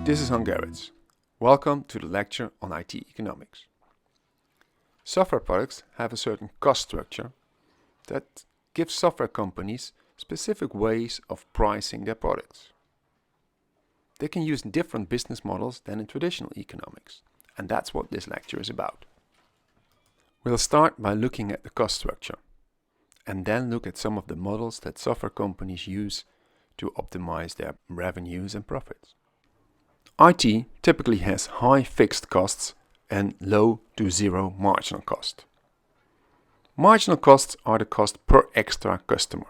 This is Gerrits. Welcome to the lecture on IT economics. Software products have a certain cost structure that gives software companies specific ways of pricing their products. They can use different business models than in traditional economics, and that's what this lecture is about. We'll start by looking at the cost structure, and then look at some of the models that software companies use to optimize their revenues and profits. IT typically has high fixed costs and low to zero marginal cost. Marginal costs are the cost per extra customer,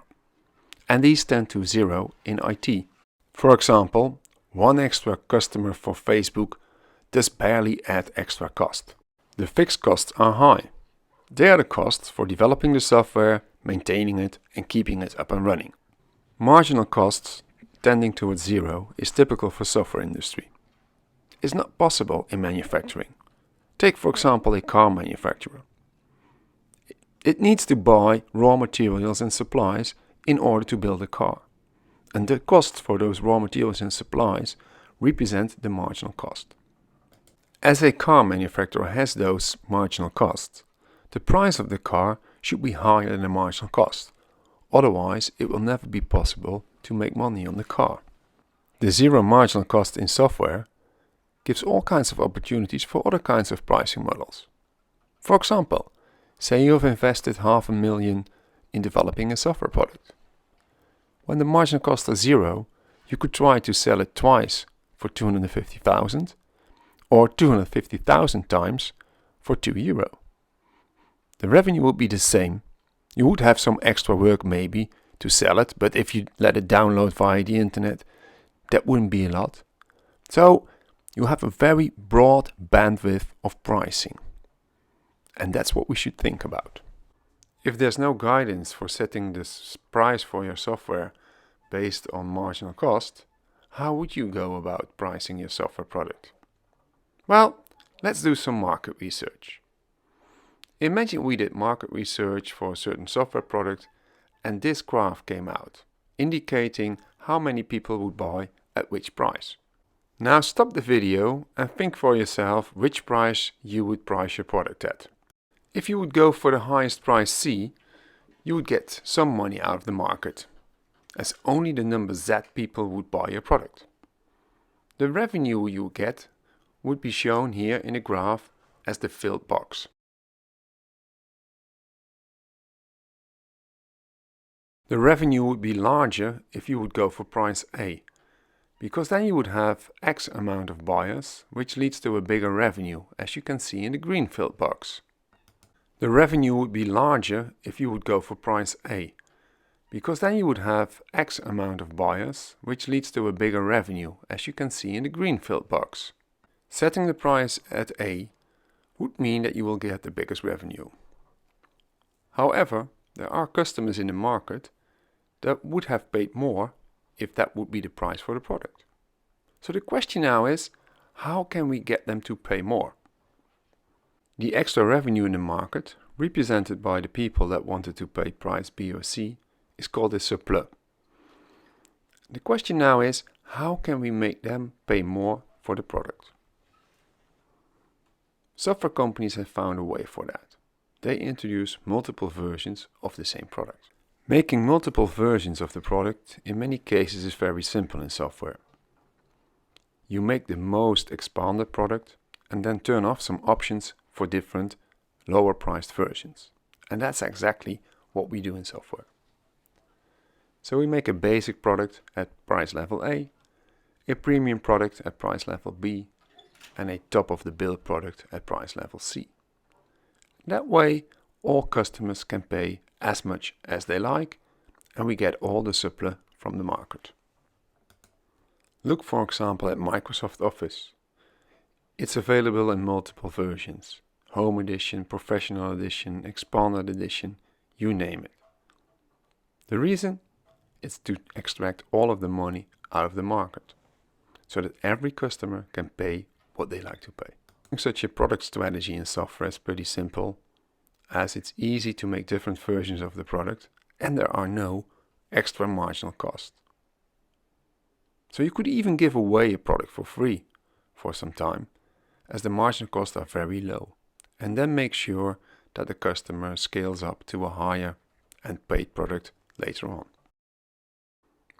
and these tend to zero in IT. For example, one extra customer for Facebook does barely add extra cost. The fixed costs are high. They are the costs for developing the software, maintaining it, and keeping it up and running. Marginal costs tending towards zero is typical for software industry. It's not possible in manufacturing. Take for example a car manufacturer. It needs to buy raw materials and supplies in order to build a car. And the costs for those raw materials and supplies represent the marginal cost. As a car manufacturer has those marginal costs, the price of the car should be higher than the marginal cost. Otherwise, it will never be possible to make money on the car. The zero marginal cost in software gives all kinds of opportunities for other kinds of pricing models. For example, say you have invested $500,000 in developing a software product. When the marginal costs are zero, you could try to sell it twice for 250,000 or 250,000 times for €2. The revenue would be the same. You would have some extra work maybe to sell it, but if you let it download via the internet, that wouldn't be a lot. So you have a very broad bandwidth of pricing. And that's what we should think about. If there's no guidance for setting this price for your software based on marginal cost, how would you go about pricing your software product? Well, let's do some market research. Imagine we did market research for a certain software product and this graph came out, indicating how many people would buy at which price. Now stop the video and think for yourself which price you would price your product at. If you would go for the highest price C, you would get some money out of the market, as only the number Z people would buy your product. The revenue you get would be shown here in the graph as the filled box. The revenue would be larger if you would go for price A, because then you would have X amount of buyers, which leads to a bigger revenue, as you can see in the green filled box. The revenue would be larger if you would go for price A, because then you would have X amount of buyers, which leads to a bigger revenue, as you can see in the green filled box. Setting the price at A would mean that you will get the biggest revenue. However, there are customers in the market that would have paid more if that would be the price for the product. So the question now is, how can we get them to pay more? The extra revenue in the market, represented by the people that wanted to pay price B or C, is called a surplus. The question now is, how can we make them pay more for the product? Software companies have found a way for that. They introduce multiple versions of the same product. Making multiple versions of the product in many cases is very simple in software. You make the most expanded product and then turn off some options for different lower priced versions. And that's exactly what we do in software. So we make a basic product at price level A, a premium product at price level B, and a top of the bill product at price level C. That way all customers can pay as much as they like and we get all the surplus from the market. Look for example at Microsoft Office. It's available in multiple versions. Home Edition, Professional Edition, Expanded Edition, you name it. The reason? It's to extract all of the money out of the market, so that every customer can pay what they like to pay. Such a product strategy in software is pretty simple, as it's easy to make different versions of the product and there are no extra marginal costs. So you could even give away a product for free for some time, as the marginal costs are very low, and then make sure that the customer scales up to a higher and paid product later on.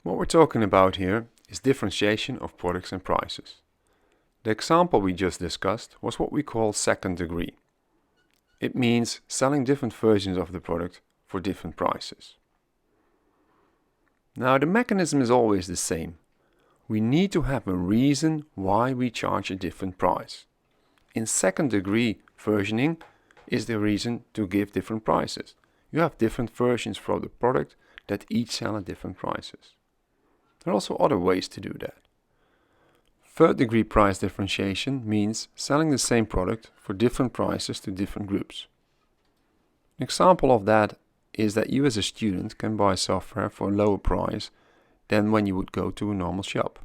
What we're talking about here is differentiation of products and prices. The example we just discussed was what we call second degree. It means selling different versions of the product for different prices. Now the mechanism is always the same. We need to have a reason why we charge a different price. In second degree versioning is the reason to give different prices. You have different versions for the product that each sell at different prices. There are also other ways to do that. Third degree price differentiation means selling the same product for different prices to different groups. An example of that is that you as a student can buy software for a lower price than when you would go to a normal shop.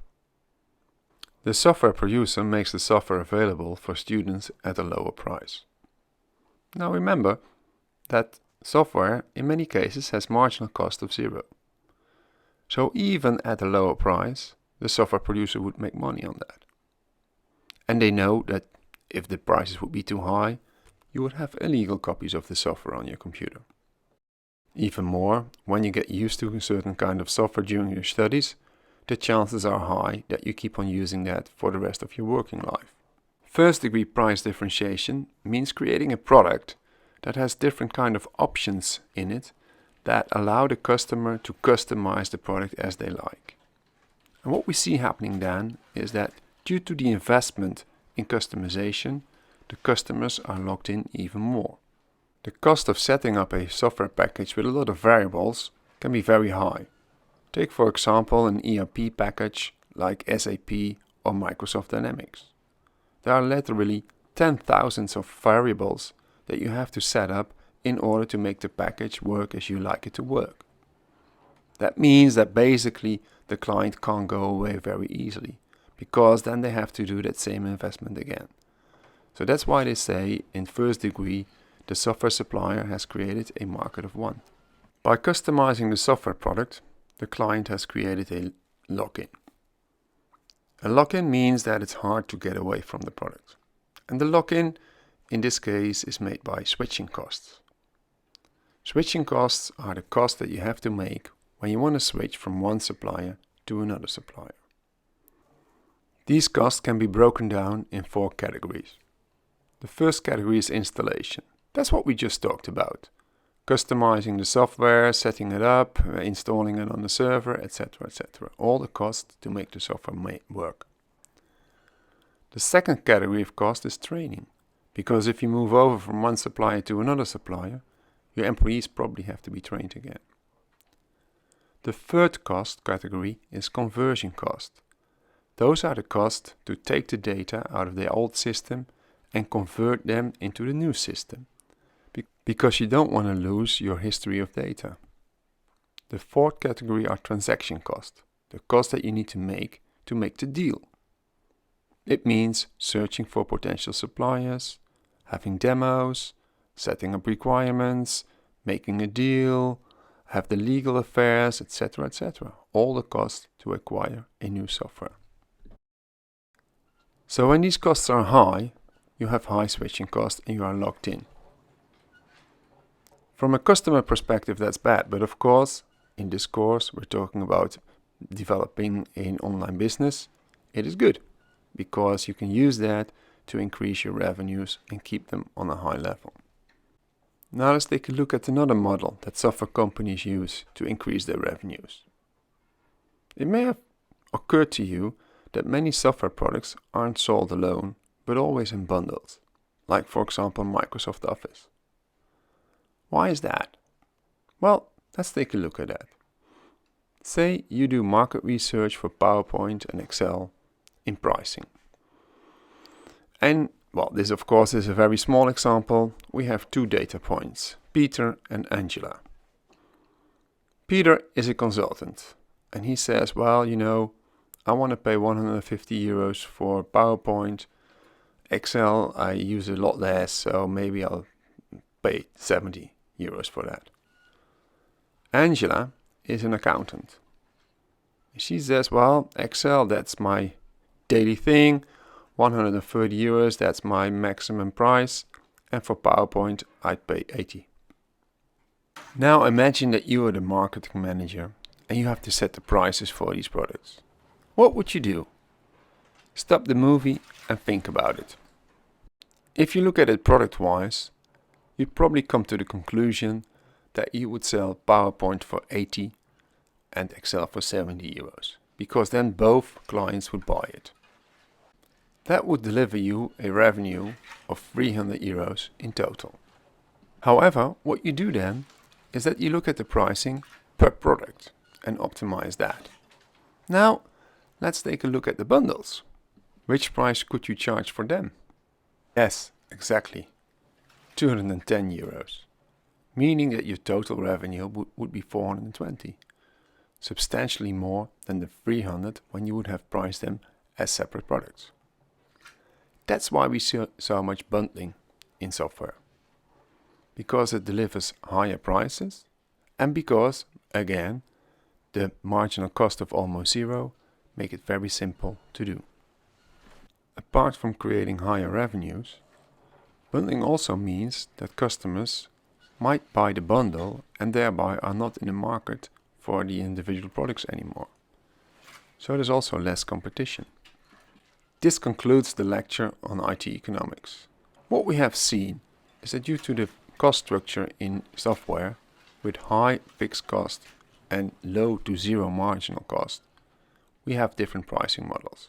The software producer makes the software available for students at a lower price. Now remember that software in many cases has marginal cost of zero. So even at a lower price, the software producer would make money on that. And they know that if the prices would be too high, you would have illegal copies of the software on your computer. Even more, when you get used to a certain kind of software during your studies, the chances are high that you keep on using that for the rest of your working life. First degree price differentiation means creating a product that has different kind of options in it that allow the customer to customize the product as they like. And what we see happening then is that due to the investment in customization, the customers are locked in even more. The cost of setting up a software package with a lot of variables can be very high. Take for example an ERP package like SAP or Microsoft Dynamics. There are literally 10,000s of variables that you have to set up in order to make the package work as you like it to work. That means that basically the client can't go away very easily, because then they have to do that same investment again. So that's why they say in first degree the software supplier has created a market of one. By customizing the software product, the client has created a lock-in. A lock-in means that it's hard to get away from the product. And the lock-in in this case is made by switching costs. Switching costs are the costs that you have to make when you want to switch from one supplier to another supplier. These costs can be broken down in 4 categories. The first category is installation. That's what we just talked about. Customizing the software, setting it up, installing it on the server, etc. etc. All the costs to make the software work. The second category of cost is training. Because if you move over from one supplier to another supplier, your employees probably have to be trained again. The third cost category is conversion cost. Those are the costs to take the data out of the old system and convert them into the new system, because you don't want to lose your history of data. The fourth category are transaction costs, the cost that you need to make the deal. It means searching for potential suppliers, having demos, setting up requirements, making a deal, have the legal affairs, etc. etc. All the costs to acquire a new software. So when these costs are high, you have high switching costs and you are locked in. From a customer perspective, that's bad, but of course, in this course, we're talking about developing an online business. It is good, because you can use that to increase your revenues and keep them on a high level. Now let's take a look at another model that software companies use to increase their revenues. It may have occurred to you that many software products aren't sold alone, but always in bundles, like for example Microsoft Office. Why is that? Well, let's take a look at that. Say you do market research for PowerPoint and Excel in pricing. And well, this of course is a very small example. We have 2 data points, Peter and Angela. Peter is a consultant and he says, well, you know, I want to pay 150 euros for PowerPoint. Excel, I use a lot less, so maybe I'll pay 70 euros for that. Angela is an accountant. She says, well, Excel, that's my daily thing. 130 euros, that's my maximum price. And for PowerPoint, I'd pay 80. Now imagine that you are the marketing manager and you have to set the prices for these products. What would you do? Stop the movie and think about it. If you look at it product-wise, you'd probably come to the conclusion that you would sell PowerPoint for 80 and Excel for 70 euros, because then both clients would buy it. That would deliver you a revenue of 300 euros in total. However, what you do then is that you look at the pricing per product and optimize that. Now, let's take a look at the bundles. Which price could you charge for them? Yes, exactly. 210 euros. Meaning that your total revenue would be 420. Substantially more than the 300 when you would have priced them as separate products. That's why we see so much bundling in software. Because it delivers higher prices and because, again, the marginal cost of almost zero make it very simple to do. Apart from creating higher revenues, bundling also means that customers might buy the bundle and thereby are not in the market for the individual products anymore. So there's also less competition. This concludes the lecture on IT economics. What we have seen is that due to the cost structure in software with high fixed cost and low to zero marginal cost, we have different pricing models.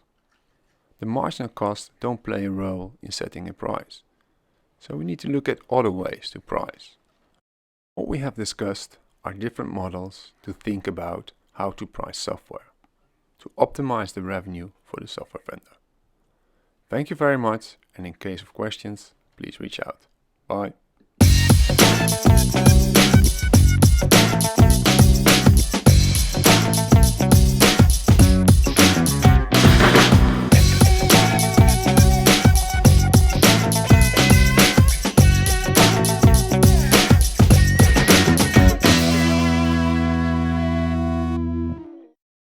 The marginal costs don't play a role in setting a price, so we need to look at other ways to price. What we have discussed are different models to think about how to price software, to optimize the revenue for the software vendor. Thank you very much, and in case of questions, please reach out. Bye.